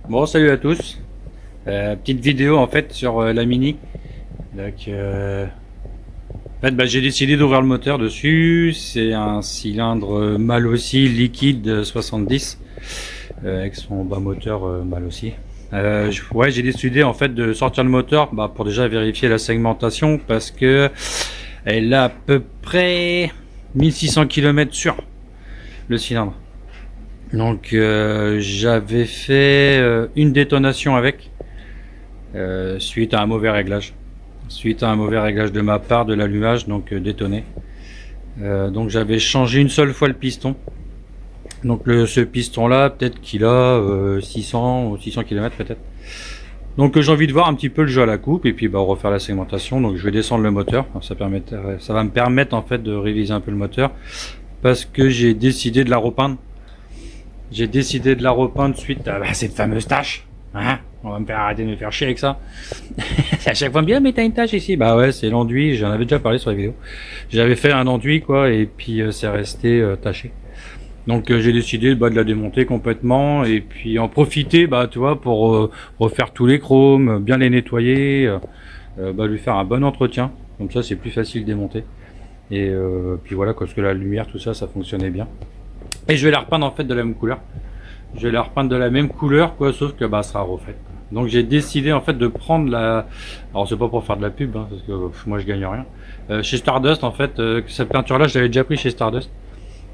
Bon, salut à tous. Petite vidéo en fait sur la Mini. Donc, j'ai décidé d'ouvrir le moteur dessus. C'est un cylindre mal aussi liquide 70 avec son bas moteur mal aussi. Ouais, j'ai décidé en fait de sortir le moteur pour déjà vérifier la segmentation parce que elle a à peu près 1600 km sur le cylindre. Donc j'avais fait une détonation avec suite à un mauvais réglage. Suite à un mauvais réglage de ma part de l'allumage, donc détonné. Donc j'avais changé une seule fois le piston. Donc ce piston là, peut-être qu'il a 600 ou 600 km peut-être. Donc j'ai envie de voir un petit peu le jeu à la coupe et puis refaire la segmentation. Donc je vais descendre le moteur. Alors, ça va me permettre en fait de réviser un peu le moteur parce que j'ai décidé de la repeindre. J'ai décidé de la repeindre suite à cette fameuse tâche. Hein, on va me faire arrêter de me faire chier avec ça. À chaque fois, bien, mais t'as une tâche ici. Bah ouais, c'est l'enduit. J'en avais déjà parlé sur la vidéo. J'avais fait un enduit, quoi, et puis c'est resté taché. Donc j'ai décidé de la démonter complètement et puis en profiter, tu vois, pour refaire tous les chromes, bien les nettoyer, lui faire un bon entretien. Comme ça, c'est plus facile de démonter. Et puis voilà, parce que la lumière, tout ça, ça fonctionnait bien. Et je vais la repeindre en fait de la même couleur. Je vais la repeindre de la même couleur, quoi, sauf que elle sera refaite. Donc j'ai décidé en fait de prendre la. Alors c'est pas pour faire de la pub, hein, parce que moi je gagne rien. Chez Stardust en fait, cette peinture-là, je l'avais déjà pris chez Stardust.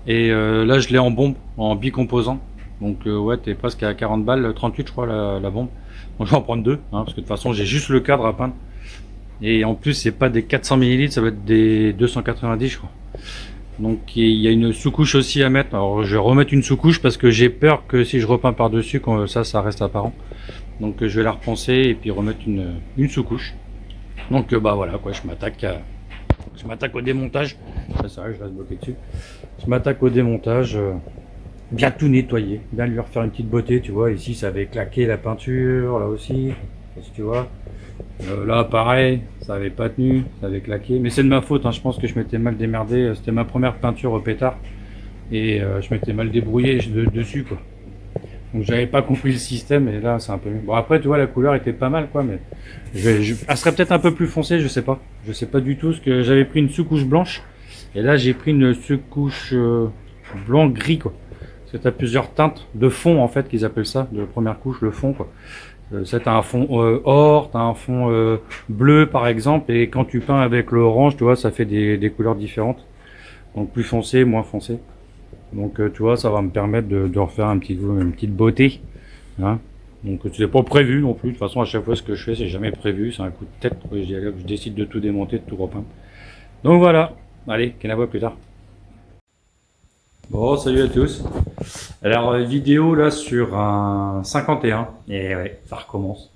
Et là je l'ai en bombe, en bicomposant. Donc ouais, t'es presque à 40 balles, 38 je crois la bombe. Donc je vais en prendre deux, hein, parce que de toute façon j'ai juste le cadre à peindre. Et en plus c'est pas des 400 ml, ça va être des 290 je crois. Donc il y a une sous-couche aussi à mettre. Alors je vais remettre une sous-couche parce que j'ai peur que si je repeins par-dessus, ça reste apparent. Donc je vais la repenser et puis remettre une sous-couche. Donc voilà quoi, je m'attaque au démontage. Ça c'est vrai, je reste bloqué dessus. Je m'attaque au démontage, bien tout nettoyer, bien lui refaire une petite beauté, tu vois. Ici ça avait claqué la peinture, là aussi, si tu vois. Là pareil, ça avait pas tenu, ça avait claqué, mais c'est de ma faute, hein. Je pense que je m'étais mal démerdé, c'était ma première peinture au pétard et je m'étais mal débrouillé dessus quoi. Donc j'avais pas compris le système et là c'est un peu mieux. Bon après tu vois la couleur était pas mal quoi, mais elle serait peut-être un peu plus foncée, je sais pas du tout, parce que j'avais pris une sous-couche blanche et là j'ai pris une sous-couche blanc gris quoi. Parce que t'as plusieurs teintes de fond en fait qu'ils appellent ça, de première couche, le fond quoi. Ça t'as un fond or, t'as un fond bleu par exemple, et quand tu peins avec l'orange, tu vois, ça fait des couleurs différentes. Donc plus foncé, moins foncé. Donc tu vois, ça va me permettre de refaire une petite beauté. Hein. Donc c'est pas prévu non plus. De toute façon, à chaque fois ce que je fais, c'est jamais prévu. C'est un coup de tête. Quoi. Je décide de tout démonter, de tout repeindre. Donc voilà. Allez, qu'à la voix plus tard. Bon, salut à tous. Alors, vidéo là sur un 51. Et ouais, ça recommence.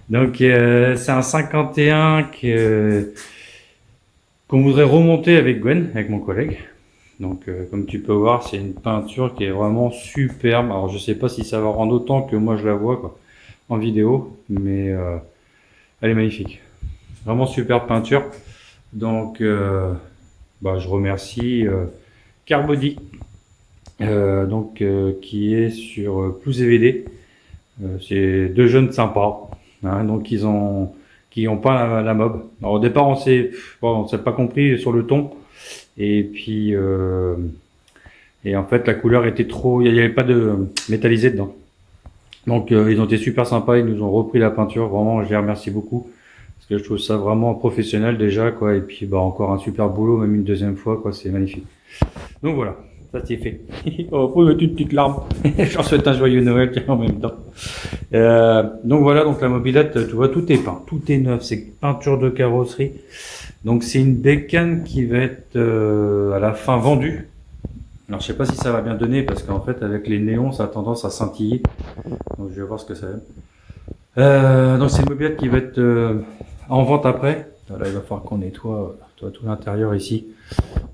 Donc, c'est un 51 qu'on voudrait remonter avec Gwen, avec mon collègue. Donc, comme tu peux voir, c'est une peinture qui est vraiment superbe. Alors, je sais pas si ça va rendre autant que moi je la vois quoi, en vidéo, mais elle est magnifique. Vraiment superbe peinture. Donc, je remercie Carbody, qui est sur Plus EVD. C'est deux jeunes sympas, hein, donc qui ont peint la mob. Alors au départ on s'est pas compris sur le ton et puis et en fait la couleur était trop, il y avait pas de métallisé dedans. Donc ils ont été super sympas, ils nous ont repris la peinture, vraiment je les remercie beaucoup parce que je trouve ça vraiment professionnel déjà quoi, et puis encore un super boulot même une deuxième fois quoi, c'est magnifique. Donc voilà, ça c'est fait. Oh, faut mettre une petite larme. J'en souhaite un joyeux Noël en même temps. Donc voilà, donc la mobilette, tu vois, tout est peint, tout est neuf, c'est peinture de carrosserie. Donc c'est une bécane qui va être à la fin vendue. Alors je sais pas si ça va bien donner parce qu'en fait avec les néons ça a tendance à scintiller. Donc je vais voir ce que ça donne. Donc c'est une mobilette qui va être en vente après. Là il va falloir qu'on nettoie tout l'intérieur ici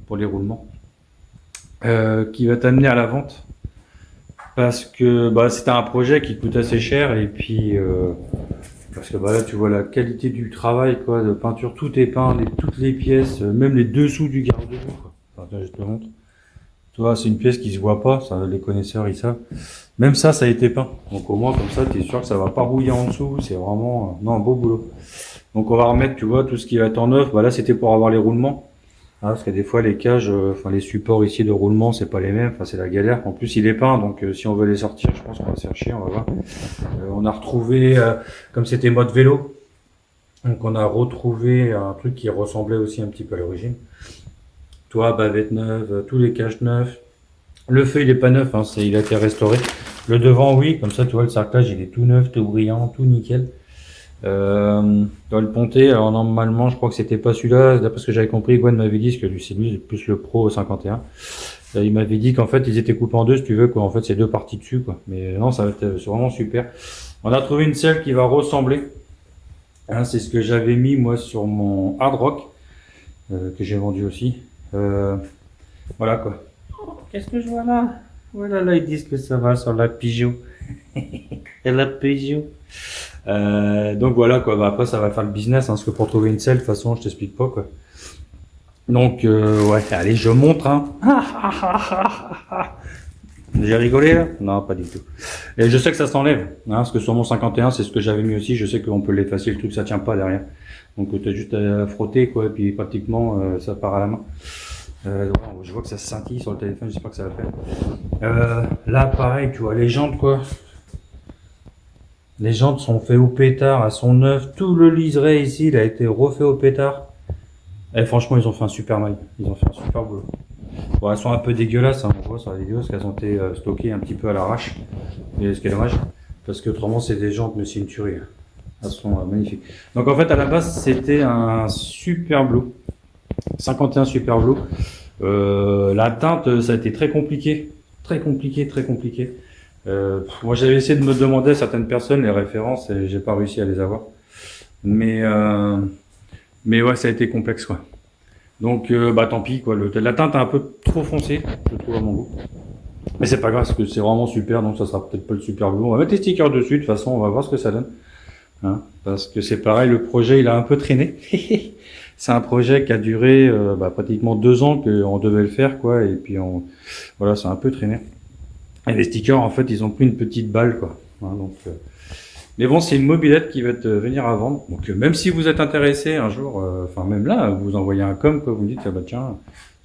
pour les roulements. Qui va t'amener à la vente parce que c'était un projet qui coûte assez cher et puis parce que là tu vois la qualité du travail quoi, de peinture, tout est peint, toutes les pièces, même les dessous du garde-boue quoi. Enfin, je te montre, Tu vois, c'est une pièce qui se voit pas, ça, les connaisseurs ils savent. Même ça a été peint. Donc au moins comme ça, tu es sûr que ça va pas rouiller en dessous. C'est vraiment non, un beau boulot. Donc on va remettre, tu vois, tout ce qui va être en neuf. Bah là c'était pour avoir les roulements. Ah, parce que des fois les cages, enfin les supports ici de roulement, c'est pas les mêmes. Enfin c'est la galère. En plus il est peint, donc si on veut les sortir, je pense qu'on va se faire chier. On va voir. On a retrouvé, comme c'était mode vélo, donc on a retrouvé un truc qui ressemblait aussi un petit peu à l'origine. Toi, bavette neuve, tous les cages neufs. Le feu, il est pas neuf, hein, il a été restauré. Le devant, oui, comme ça, tu vois, le cerclage, il est tout neuf, tout brillant, tout nickel. Dans le ponté, alors normalement, je crois que c'était pas celui-là. D'après ce que j'avais compris, Gwen m'avait dit, parce que lui, c'est plus le Pro 51. Il m'avait dit qu'en fait, ils étaient coupés en deux, si tu veux, quoi. En fait, c'est deux parties dessus, quoi. Mais non, c'est vraiment super. On a trouvé une selle qui va ressembler. Hein, c'est ce que j'avais mis, moi, sur mon Hard Rock, que j'ai vendu aussi. Voilà, quoi. Qu'est-ce que je vois là? Voilà, là, ils disent que ça va sur la Peugeot. Et la Peugeot. Donc voilà, quoi. Bah, après, ça va faire le business, hein, parce que pour trouver une selle, de toute façon, je t'explique pas, quoi. Donc, ouais, allez, je montre, hein. J'ai rigolé, là? Non, pas du tout. Et je sais que ça s'enlève, hein, parce que sur mon 51, c'est ce que j'avais mis aussi. Je sais qu'on peut l'effacer, le truc, ça tient pas derrière. Donc, t'as juste à frotter, quoi, et puis pratiquement, ça part à la main. Je vois que ça scintille sur le téléphone, j'espère que ça va faire. Là, pareil, tu vois, les jantes, quoi. Les jantes sont faites au pétard, elles sont neuves. Tout le liseré ici, il a été refait au pétard. Et franchement, ils ont fait un super mail. Ils ont fait un super boulot. Bon, elles sont un peu dégueulasses, hein, on voit sur la vidéo, parce qu'elles ont été stockées un petit peu à l'arrache. Et ce qui est dommage, parce que autrement, c'est des jantes, mais c'est une tuerie. Elles sont magnifiques. Donc en fait, à la base, c'était un Super Blue. 51 Super Blue. La teinte, ça a été très compliqué. Très compliqué, très compliqué. Moi, j'avais essayé de me demander à certaines personnes les références et j'ai pas réussi à les avoir. Mais ouais, ça a été complexe, quoi. Donc, bah tant pis, quoi. La teinte est un peu trop foncée, je trouve, à mon goût. Mais c'est pas grave, parce que c'est vraiment super, donc ça sera peut-être pas le Super Blue. On va mettre les stickers dessus, de toute façon, on va voir ce que ça donne. Hein, parce que c'est pareil, le projet, il a un peu traîné. C'est un projet qui a duré pratiquement 2 ans qu'on devait le faire, quoi. Et puis, voilà, c'est un peu traîné. Et les stickers, en fait, ils ont pris une petite balle, quoi. Hein, donc, mais bon, c'est une mobilette qui va venir à vendre. Donc, même si vous êtes intéressé un jour, enfin même là, vous envoyez un com, quoi, vous me dites, ah bah tiens,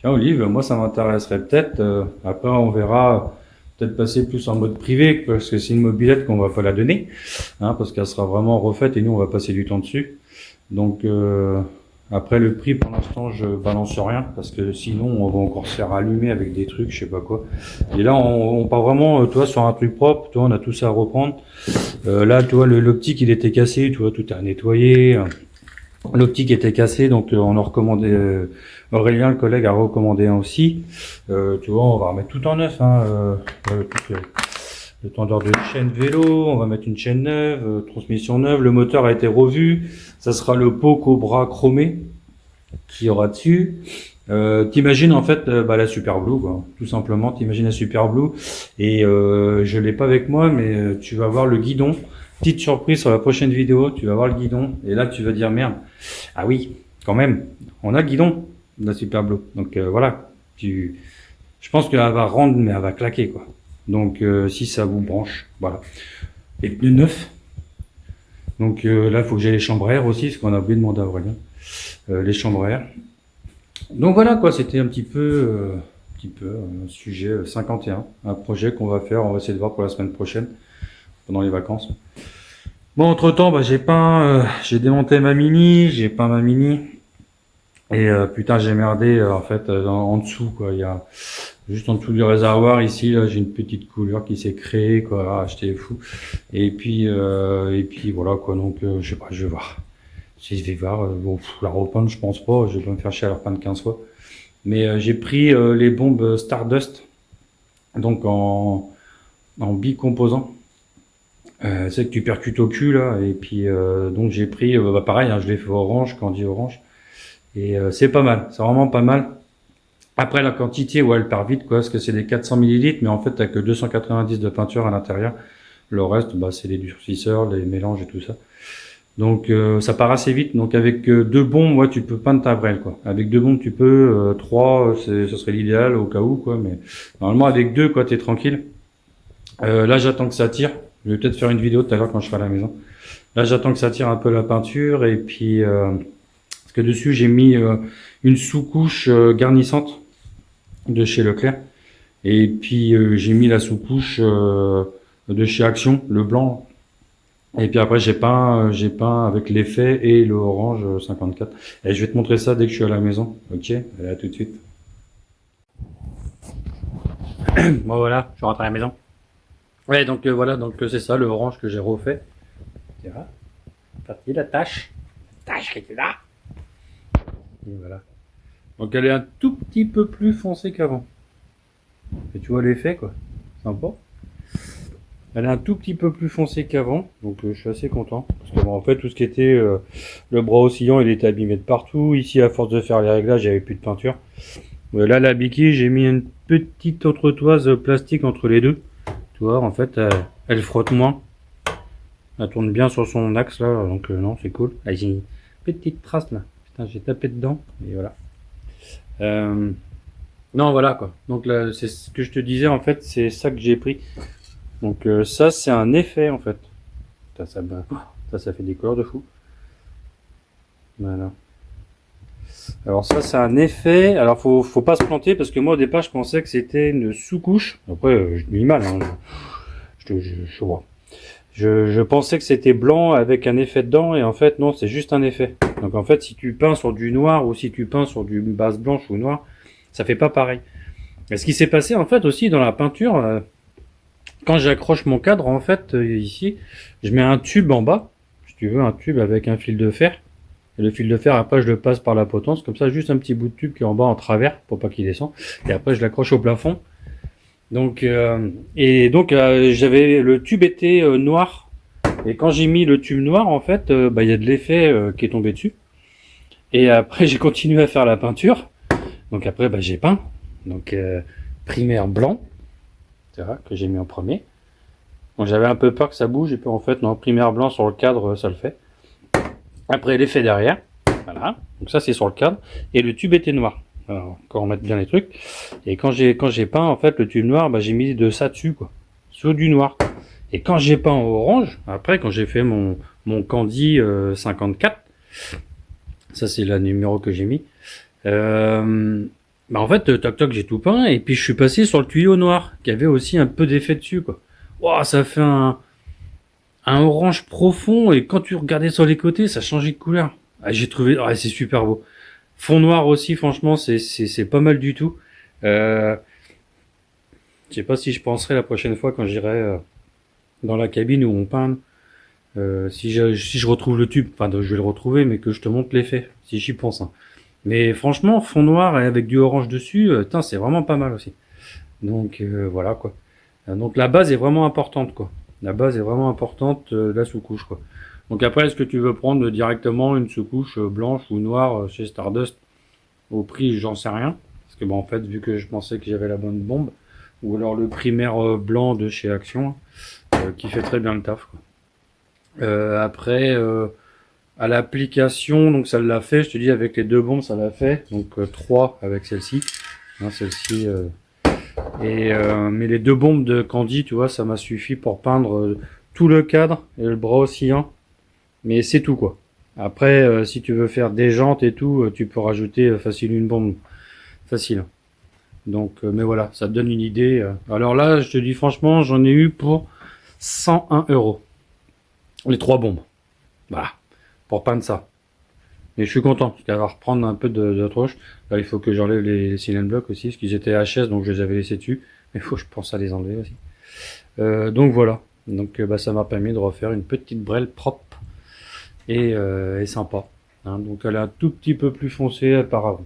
Olive, moi ça m'intéresserait peut-être. Après, on verra peut-être passer plus en mode privé, parce que c'est une mobilette qu'on va pas la donner, hein, parce qu'elle sera vraiment refaite et nous on va passer du temps dessus. Donc après le prix, pour l'instant, je balance rien, parce que sinon on va encore se faire allumer avec des trucs, je sais pas quoi. Et là, on part vraiment, toi, sur un truc propre. Toi, on a tout ça à reprendre. Là, tu vois, l'optique, il était cassé. Tu vois, tout a nettoyé. L'optique était cassée, donc on a recommandé. Aurélien, le collègue, a recommandé un aussi. Tu vois, on va remettre tout en neuf. Hein, le tendeur de chaîne vélo, on va mettre une chaîne neuve, transmission neuve. Le moteur a été revu. Ça sera le pot Cobra chromé qu'il y aura dessus. T'imagines en fait la Super Blue, quoi. Tout simplement, t'imagines la Super Blue. Et je l'ai pas avec moi, mais tu vas voir le guidon. Petite surprise sur la prochaine vidéo, tu vas voir le guidon. Et là, tu vas dire merde. Ah oui, quand même, on a le guidon de la Super Blue. Donc voilà, je pense qu'elle va rendre, mais elle va claquer, quoi. Donc si ça vous branche, voilà. Et pneus neufs. Donc là, il faut que j'ai les chambres à air aussi, ce qu'on a oublié de demander à Aurélien. Les chambres à air. Donc voilà, quoi, c'était un petit peu un sujet 51, un projet qu'on va faire, on va essayer de voir pour la semaine prochaine, pendant les vacances. Bon, entre-temps, j'ai démonté ma Mini, j'ai peint ma Mini, et putain, j'ai merdé, en fait, en dessous, quoi, il y a, juste en dessous du réservoir, ici, là, j'ai une petite couleur qui s'est créée, quoi, j'étais fou. Et puis voilà, quoi, donc, je sais pas, je vais voir. Si je vais voir, la repeindre, je pense pas, je vais pas me faire chier à la repeindre 15 fois. Mais j'ai pris les bombes Stardust, donc en bicomposant. C'est que tu percutes au cul, là, et puis donc j'ai pris, pareil, hein, je l'ai fait orange, Candy orange, et c'est pas mal, c'est vraiment pas mal. Après, la quantité, ouais, elle part vite, quoi, parce que c'est des 400 ml, mais en fait, t'as que 290 de peinture à l'intérieur. Le reste, c'est les durcisseurs, les mélanges et tout ça. Donc ça part assez vite. Donc avec deux bombes, ouais, tu peux peindre ta brêle, quoi. Avec deux bombes, tu peux. Trois, ce serait l'idéal au cas où, quoi. Mais normalement avec deux, quoi, t'es tranquille. Là, j'attends que ça tire. Je vais peut-être faire une vidéo tout à l'heure quand je serai à la maison. Là, j'attends que ça tire un peu la peinture et puis parce que dessus j'ai mis une sous-couche garnissante de chez Leclerc et puis j'ai mis la sous-couche de chez Action, le blanc. Et puis après j'ai peint avec l'effet et le orange 54. Et je vais te montrer ça dès que je suis à la maison. Ok, allez, à tout de suite. Bon voilà, je rentre à la maison. Ouais, donc voilà, donc c'est ça le orange que j'ai refait. Tu vois, partie la tâche. Tâche qui est là. Et voilà. Donc elle est un tout petit peu plus foncée qu'avant. Et tu vois l'effet, quoi. Sympa. Elle est un tout petit peu plus foncée qu'avant, donc je suis assez content. Parce que bon, en fait, tout ce qui était le bras oscillant, il était abîmé de partout. Ici, à force de faire les réglages, j'avais plus de peinture. Là, la béquille, j'ai mis une petite entretoise plastique entre les deux. Tu vois, en fait, elle frotte moins. Elle tourne bien sur son axe, là, donc non, c'est cool. Ah, j'ai une petite trace, là. Putain, j'ai tapé dedans, et voilà. Non, voilà, quoi. Donc là, c'est ce que je te disais, en fait, c'est ça que j'ai pris. Donc ça, c'est un effet, en fait. Ça fait des couleurs de fou. Voilà. Alors ça, c'est un effet. Alors faut pas se planter parce que moi au départ, je pensais que c'était une sous-couche. Après, je dis mal, hein. Je vois. Je pensais que c'était blanc avec un effet dedans et en fait non, c'est juste un effet. Donc en fait, si tu peins sur du noir ou si tu peins sur du base blanche ou noir, ça fait pas pareil. Et ce qui s'est passé en fait aussi dans la peinture, quand j'accroche mon cadre en fait ici, je mets un tube en bas, si tu veux un tube avec un fil de fer. Et le fil de fer après je le passe par la potence, comme ça juste un petit bout de tube qui est en bas en travers pour pas qu'il descende. Et après je l'accroche au plafond. Donc j'avais le tube était noir et quand j'ai mis le tube noir en fait il y a de l'effet qui est tombé dessus et après j'ai continué à faire la peinture donc après j'ai peint donc primaire blanc c'est vrai que j'ai mis en premier donc j'avais un peu peur que ça bouge et puis en fait non primaire blanc sur le cadre ça le fait après l'effet derrière voilà donc ça c'est sur le cadre et le tube était noir. Alors, encore remettre bien les trucs. Et quand j'ai peint, en fait, le tube noir, j'ai mis de ça dessus, quoi. Sur du noir. Et quand j'ai peint en orange, après, quand j'ai fait mon Candy 54, ça c'est le numéro que j'ai mis, en fait, toc toc, j'ai tout peint, et puis je suis passé sur le tuyau noir, qui avait aussi un peu d'effet dessus, quoi. Wow, ça fait un orange profond, et quand tu regardais sur les côtés, ça changeait de couleur. Ah, j'ai trouvé, c'est super beau. Fond noir aussi, franchement, c'est pas mal du tout. Je sais pas si je penserai la prochaine fois quand j'irai dans la cabine où on peint. Si je retrouve le tube, enfin je vais le retrouver, mais que je te montre l'effet, si j'y pense. Hein. Mais franchement, fond noir et avec du orange dessus, c'est vraiment pas mal aussi. Donc voilà quoi. Donc la base est vraiment importante quoi. La base est vraiment importante, la sous-couche quoi. Donc après, est-ce que tu veux prendre directement une sous-couche blanche ou noire chez Stardust au prix, j'en sais rien. Parce que en fait, vu que je pensais que j'avais la bonne bombe, ou alors le primaire blanc de chez Action, qui fait très bien le taf. Quoi. Après, à l'application, donc ça l'a fait, je te dis, avec les deux bombes, ça l'a fait. Donc 3 avec celle-ci. Hein, celle-ci. Mais les deux bombes de Candy, tu vois, ça m'a suffi pour peindre tout le cadre et le bras oscillant. Mais c'est tout quoi. Après, si tu veux faire des jantes et tout, tu peux rajouter facile une bombe. Facile. Donc, mais voilà, ça te donne une idée. Alors là, je te dis franchement, j'en ai eu pour 101 €. Les 3 bombes. Voilà. Pour peindre ça. Mais je suis content, parce qu'elle va reprendre un peu de troche. Là, il faut que j'enlève les cylindres blocs aussi, parce qu'ils étaient HS, donc je les avais laissés dessus. Mais il faut que je pense à les enlever aussi. Donc voilà. Donc ça m'a permis de refaire une petite brêle propre. Et sympa. Hein, donc elle est un tout petit peu plus foncée par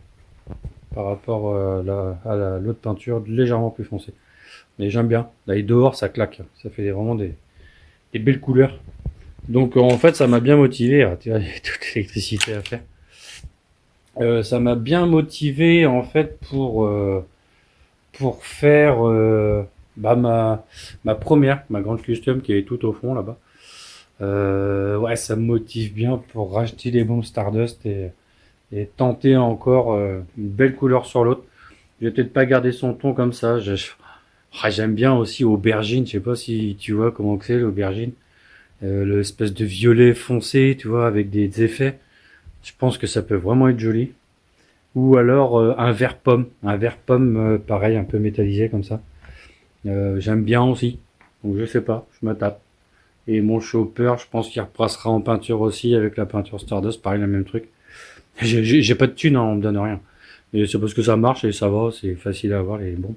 rapport à l'autre peinture, légèrement plus foncée. Mais j'aime bien. Là, et dehors, ça claque. Ça fait vraiment des belles couleurs. Donc en fait, ça m'a bien motivé. Tu vois, il y a toute l'électricité à faire. Ça m'a bien motivé en fait pour faire ma première, ma grande custom qui est tout au fond là-bas. Ouais, ça me motive bien pour racheter les bombes Stardust et tenter encore une belle couleur sur l'autre. Je vais peut-être pas garder son ton comme ça. J'aime bien aussi aubergine. Je sais pas si tu vois comment que c'est l'aubergine. L'espèce de violet foncé, tu vois, avec des effets. Je pense que ça peut vraiment être joli. Ou alors un vert pomme pareil, un peu métallisé comme ça. J'aime bien aussi. Donc je sais pas, je me tape. Et mon chopper, je pense qu'il repassera en peinture aussi avec la peinture Stardust, pareil, le même truc. J'ai pas de thune, hein, on me donne rien. Et c'est parce que ça marche et ça va, c'est facile à avoir et bon.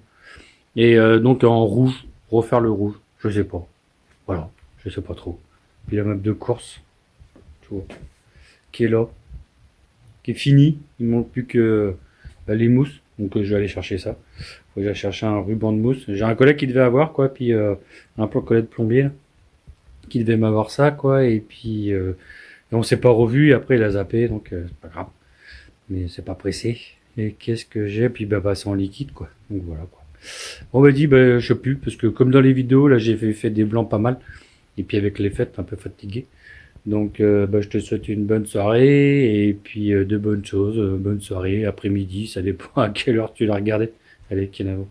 Et donc en rouge, refaire le rouge, je sais pas. Voilà, je sais pas trop. Puis la map de course, tu vois, qui est là, qui est finie. Il manque plus que les mousses, donc je vais aller chercher ça. Faut que j'aille chercher un ruban de mousse. J'ai un collègue qui devait avoir quoi, puis un peu collègue de plombier là, qui devait m'avoir ça quoi, et puis on s'est pas revu. Après il a zappé, donc c'est pas grave. Mais c'est pas pressé. Et qu'est-ce que j'ai? Puis bah c'est en liquide quoi. Donc voilà quoi. On m'a dit bah je sais plus parce que comme dans les vidéos là j'ai fait des blancs pas mal et puis avec les fêtes un peu fatigué. Donc bah, je te souhaite une bonne soirée et puis de bonnes choses. Bonne soirée, après-midi, ça dépend à quelle heure tu l'as regardé. Allez, Kenavo.